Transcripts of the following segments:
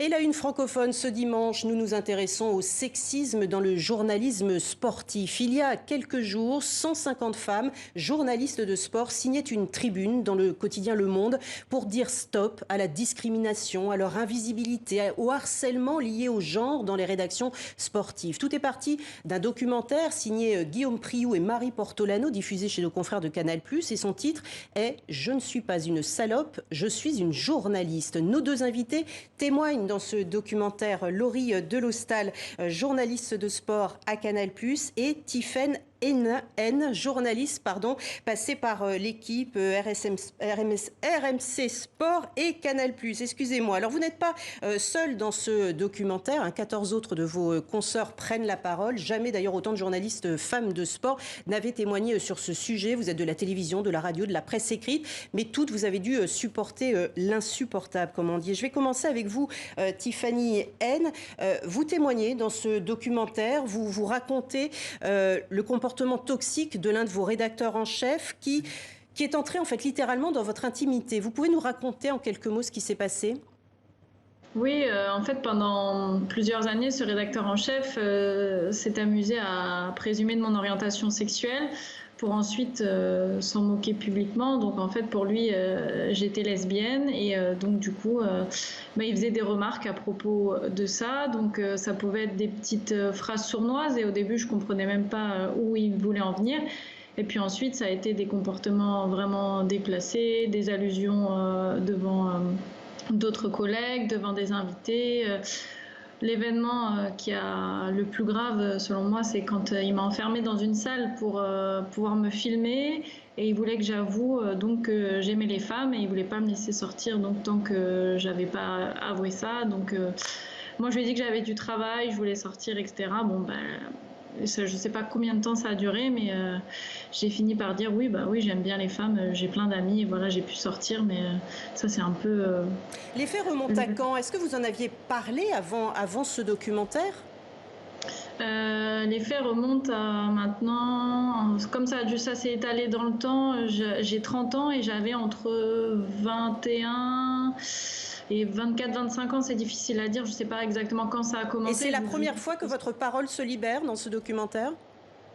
Et la une francophone ce dimanche, nous nous intéressons au sexisme dans le journalisme sportif. Il y a quelques jours, 150 femmes, journalistes de sport, signaient une tribune dans le quotidien Le Monde pour dire stop à la discrimination, à leur invisibilité, au harcèlement lié au genre dans les rédactions sportives. Tout est parti d'un documentaire signé Guillaume Priou et Marie Portolano, diffusé chez nos confrères de Canal+. Et son titre est « Je ne suis pas une salope, je suis une journaliste ». Nos deux invités témoignent dans ce documentaire, Laurie Delostal, journaliste de sport à Canal+, et Tiffaine N, journaliste, passée par l'équipe RMC Sport et Canal+. Excusez-moi. Alors, vous n'êtes pas seul dans ce documentaire. 14 autres de vos consoeurs prennent la parole. Jamais, d'ailleurs, autant de journalistes femmes de sport n'avaient témoigné sur ce sujet. Vous êtes de la télévision, de la radio, de la presse écrite, mais toutes, vous avez dû supporter l'insupportable, comme on dit. Je vais commencer avec vous, Tiffany N. Vous témoignez dans ce documentaire. Vous racontez le comportement toxique de l'un de vos rédacteurs en chef qui est entré en fait littéralement dans votre intimité. Vous pouvez nous raconter en quelques mots ce qui s'est passé ? Oui, en fait, pendant plusieurs années, ce rédacteur en chef s'est amusé à présumer de mon orientation sexuelle pour ensuite s'en moquer publiquement. Donc en fait, pour lui, j'étais lesbienne et donc du coup, il faisait des remarques à propos de ça. Donc ça pouvait être des petites phrases sournoises et au début, je comprenais même pas où il voulait en venir. Et puis ensuite, ça a été des comportements vraiment déplacés, des allusions devant d'autres collègues, devant des invités. L'événement qui a le plus grave, selon moi, c'est quand il m'a enfermée dans une salle pour pouvoir me filmer et il voulait que j'avoue donc que j'aimais les femmes et il voulait pas me laisser sortir donc tant que j'avais pas avoué ça. Donc moi, je lui ai dit que j'avais du travail, je voulais sortir, etc. Je ne sais pas combien de temps ça a duré, mais j'ai fini par dire oui, j'aime bien les femmes, j'ai plein d'amis, et voilà, j'ai pu sortir, mais ça c'est un peu... Les faits remontent à quand ? Est-ce que vous en aviez parlé avant ce documentaire ? Les faits remontent à maintenant, comme ça s'est étalé dans le temps, j'ai 30 ans et j'avais entre 21... Et 24-25 ans, c'est difficile à dire. Je ne sais pas exactement quand ça a commencé. Et c'est la première fois que votre parole se libère dans ce documentaire ?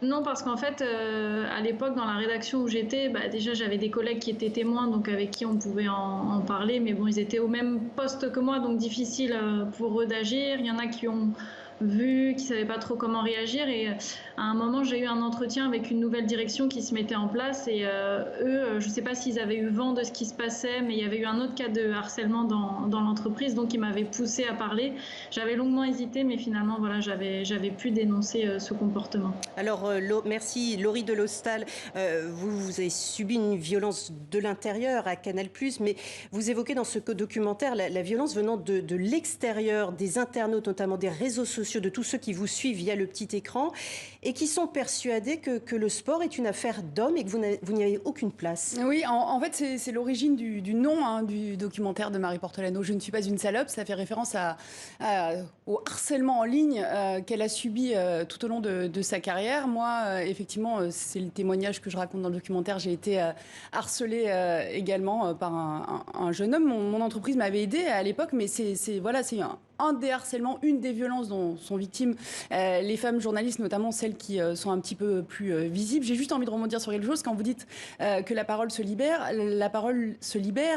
Non, parce qu'en fait, à l'époque, dans la rédaction où j'étais, déjà, j'avais des collègues qui étaient témoins, donc avec qui on pouvait en parler. Mais bon, ils étaient au même poste que moi, donc difficile pour eux d'agir. Il y en a qui ont vu, qui ne savaient pas trop comment réagir. Et à un moment, j'ai eu un entretien avec une nouvelle direction qui se mettait en place. Et eux, je ne sais pas s'ils avaient eu vent de ce qui se passait, mais il y avait eu un autre cas de harcèlement dans l'entreprise, donc ils m'avaient poussé à parler. J'avais longuement hésité, mais finalement, voilà, j'avais pu dénoncer ce comportement. Alors, merci Laurie Delostal. Vous avez subi une violence de l'intérieur à Canal+, mais vous évoquez dans ce documentaire la violence venant de l'extérieur, des internautes, notamment des réseaux sociaux, de tous ceux qui vous suivent via le petit écran et qui sont persuadés que le sport est une affaire d'hommes et que vous n'y avez aucune place. Oui, en fait, c'est l'origine du nom du documentaire de Marie Portolano. Je ne suis pas une salope. Ça fait référence au harcèlement en ligne qu'elle a subi tout au long de sa carrière. Moi, effectivement, c'est le témoignage que je raconte dans le documentaire. J'ai été harcelée également par un jeune homme. Mon entreprise m'avait aidée à l'époque, mais c'est un des harcèlements, une des violences dont sont victimes les femmes journalistes, notamment celles qui sont un petit peu plus visibles. J'ai juste envie de rebondir sur quelque chose. Quand vous dites que la parole se libère,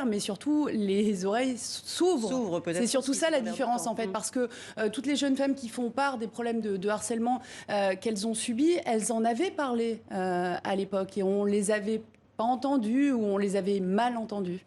mais surtout les oreilles s'ouvrent. C'est surtout ça la différence en fait, parce que toutes les jeunes femmes qui font part des problèmes de harcèlement qu'elles ont subis, elles en avaient parlé à l'époque et on les avait pas entendues ou on les avait mal entendues.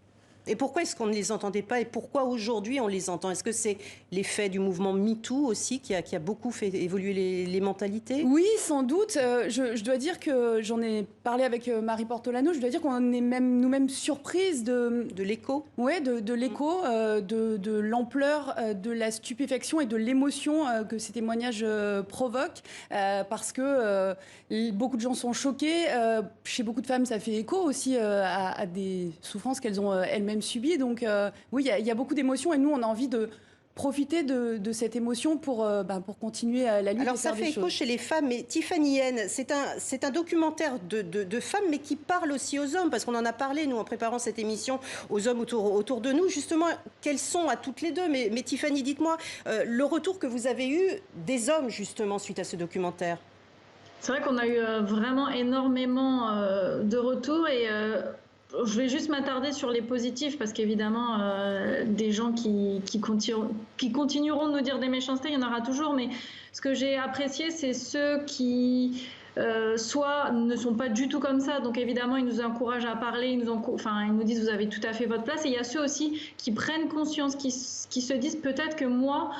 Et pourquoi est-ce qu'on ne les entendait pas et pourquoi aujourd'hui on les entend ? Est-ce que c'est l'effet du mouvement MeToo aussi qui a beaucoup fait évoluer les mentalités ? Oui, sans doute. Je dois dire que j'en ai parlé avec Marie Portolano. Je dois dire qu'on est même nous-mêmes surprises de l'écho. Oui, de l'écho, de l'ampleur, de la stupéfaction et de l'émotion que ces témoignages provoquent. Parce que beaucoup de gens sont choqués. Chez beaucoup de femmes, ça fait écho aussi à des souffrances qu'elles ont elles-mêmes subies. Donc oui, il y a beaucoup d'émotions et nous, on a envie de profiter de cette émotion pour continuer à la lutte. Alors ça fait écho chez les femmes, mais Tiffany N, c'est un documentaire de femmes, mais qui parle aussi aux hommes, parce qu'on en a parlé, nous, en préparant cette émission, aux hommes autour de nous. Justement, quels sont à toutes les deux, mais Tiffany, dites-moi, le retour que vous avez eu des hommes, justement, suite à ce documentaire. C'est vrai qu'on a eu vraiment énormément de retours et je vais juste m'attarder sur les positifs parce qu'évidemment, des gens qui continueront de nous dire des méchancetés, il y en aura toujours. Mais ce que j'ai apprécié, c'est ceux qui soit ne sont pas du tout comme ça. Donc évidemment, ils nous encouragent à parler, ils nous disent vous avez tout à fait votre place. Et il y a ceux aussi qui prennent conscience, qui se disent peut-être que moi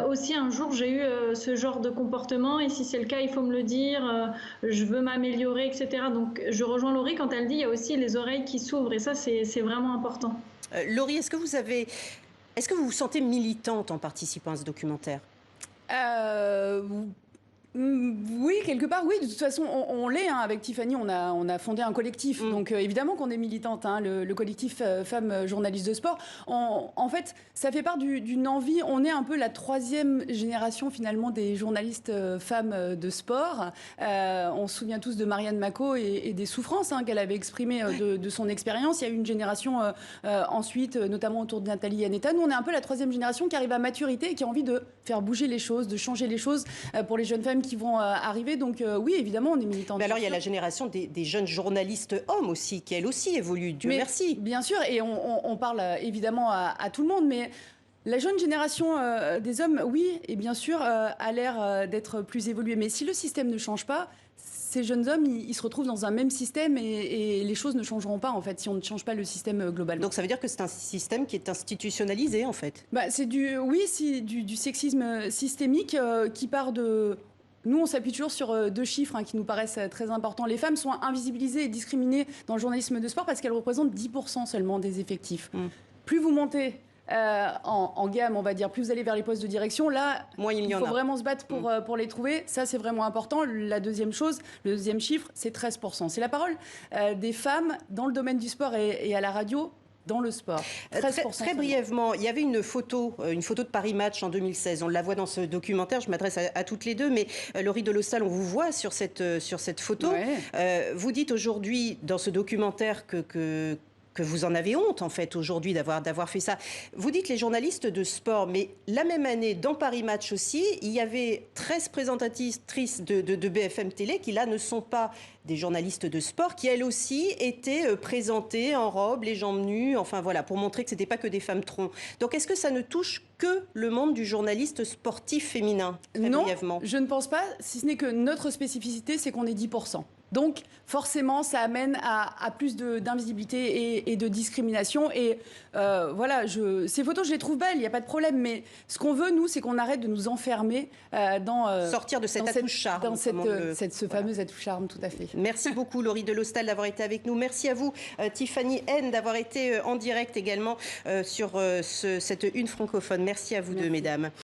aussi un jour j'ai eu ce genre de comportement et si c'est le cas, il faut me le dire, je veux m'améliorer, etc. Donc je rejoins Laurie quand elle dit il y a aussi les oreilles qui s'ouvrent et ça c'est vraiment important. Laurie, est-ce que vous vous sentez militante en participant à ce documentaire? Oui, quelque part, oui. De toute façon, on l'est. Avec Tiffany, on a fondé un collectif. Donc, évidemment qu'on est militante. Le collectif Femmes Journalistes de Sport. En fait, ça fait part d'une envie. On est un peu la troisième génération, finalement, des journalistes femmes de sport. On se souvient tous de Marianne Macot et des souffrances qu'elle avait exprimées de son expérience. Il y a eu une génération ensuite, notamment autour de Nathalie Yanetta. Nous, on est un peu la troisième génération qui arrive à maturité et qui a envie de faire bouger les choses, de changer les choses pour les jeunes femmes qui vont arriver. Donc oui, évidemment, on est militants. Mais alors, il y a la génération des jeunes journalistes hommes aussi, qui elle aussi évolue. Dieu merci. Bien sûr, et on parle évidemment à tout le monde, mais la jeune génération des hommes, oui, et bien sûr, a l'air d'être plus évoluée. Mais si le système ne change pas, ces jeunes hommes, ils se retrouvent dans un même système et les choses ne changeront pas, en fait, si on ne change pas le système globalement. Donc ça veut dire que c'est un système qui est institutionnalisé, en fait? C'est du sexisme systémique qui part de... Nous, on s'appuie toujours sur deux chiffres qui nous paraissent très importants. Les femmes sont invisibilisées et discriminées dans le journalisme de sport parce qu'elles représentent 10% seulement des effectifs. Plus vous montez en gamme, on va dire, plus vous allez vers les postes de direction, là, il faut vraiment se battre pour les trouver. Ça, c'est vraiment important. La deuxième chose, le deuxième chiffre, c'est 13%. C'est la parole des femmes dans le domaine du sport et à la radio. Dans le sport. 13%. Très brièvement, il y avait une photo de Paris Match en 2016. On la voit dans ce documentaire. Je m'adresse à toutes les deux, mais Laurie Delostal, on vous voit sur cette photo. Ouais. Vous dites aujourd'hui dans ce documentaire que vous en avez honte, en fait, aujourd'hui, d'avoir fait ça. Vous dites les journalistes de sport, mais la même année, dans Paris Match aussi, il y avait 13 présentatrices de BFM Télé qui, là, ne sont pas des journalistes de sport, qui, elles aussi, étaient présentées en robe, les jambes nues, enfin voilà, pour montrer que ce n'était pas que des femmes troncs. Donc, est-ce que ça ne touche que le monde du journaliste sportif féminin, Non, brièvement? Je ne pense pas, si ce n'est que notre spécificité, c'est qu'on est 10%. Donc, forcément, ça amène à plus d'invisibilité et de discrimination. Et voilà, ces photos, je les trouve belles, il n'y a pas de problème. Mais ce qu'on veut, nous, c'est qu'on arrête de nous enfermer dans... sortir de cet atout-charme. Dans ce fameux atout-charme, tout à fait. Merci beaucoup, Laurie Delostal, d'avoir été avec nous. Merci à vous, Tiffany N, d'avoir été en direct également sur cette une francophone. Merci à vous deux, mesdames.